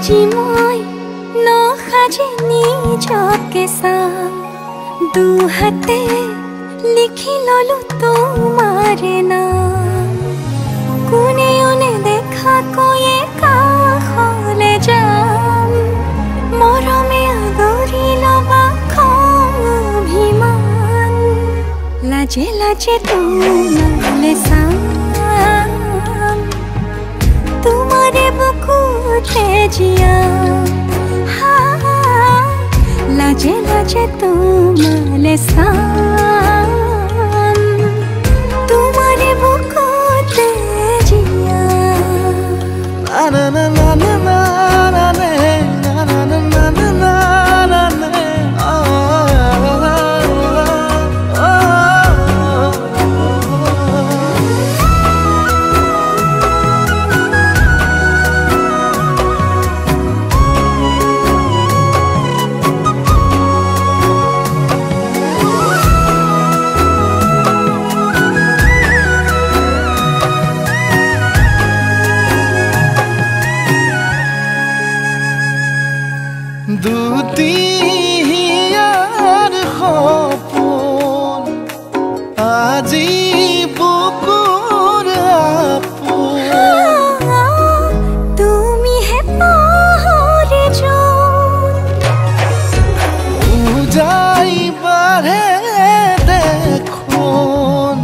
আজি মই নসাজে নিজকে চাম দুহাতে লিখি ললো তোমাৰে নাম কোনে ওনে দেখা কৈয়ে কাষলে যাম মৰমে আদৰি লবা খং অভিমান লাজে লাজে তোমালে চাম तुम्हारे बुकुते जिया लाजे लाजे तुम्हारे साम तुम्हारे बुकुते जिया ना ना ना ना ना ना ना ना ना ना ना ना দুটিয়াৰ সপোন আজি বুকুৰ আপোন তুমিহে পাহৰি যোন উজাই বাঢ়ে দেখোন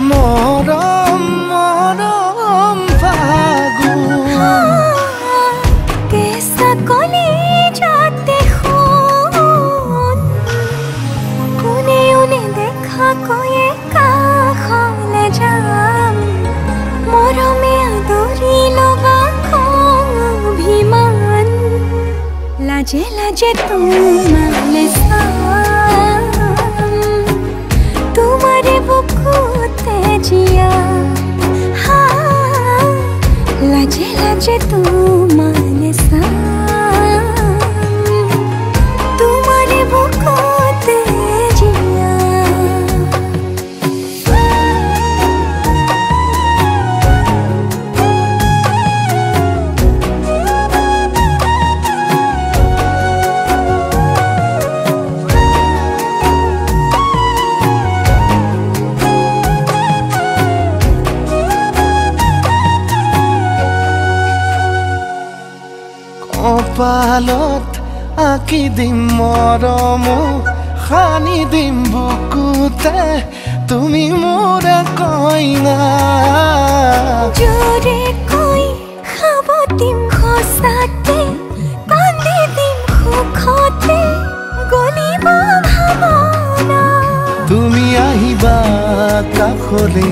মৰম মৰম ফাগুন কেঁচা কলি কৈয়ে কাষলে যাম মৰমে আদৰি লবা খং অভিমান লাজে লাজে তোমালে চাম তোমাৰে বুকুতে জিয়া লাজে লাজে তোমালে চাম তোমাৰে বুকুতে কপালত আঁকি দিম মৰম সানি দিম বুকুতে তুমি মোৰ কইনা জোৰে কৈ খাব দিম খোচাতে কান্দি দিম সুখতে গলিব ভাৱনা তুমি আহিবা কাষলে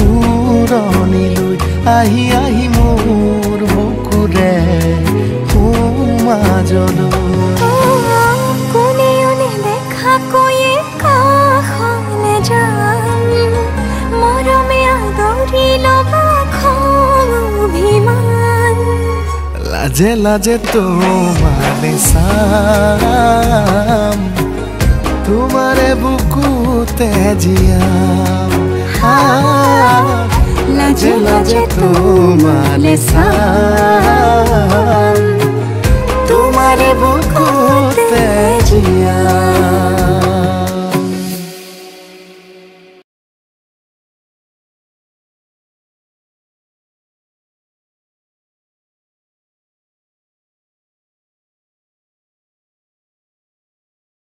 উৰণিলৈ আহি আহি মোৰ বুকুৰে কোনে ওনে দেখা কৈয়ে কাষলে যাম মৰমে আদৰি লবা খং অভিমান লাজে লাজে তোমালে চাম তোমাৰে বুকুতে জিয়াম লাজে লাজে তোমালে চাম तुम्हारे बुकुते जिया।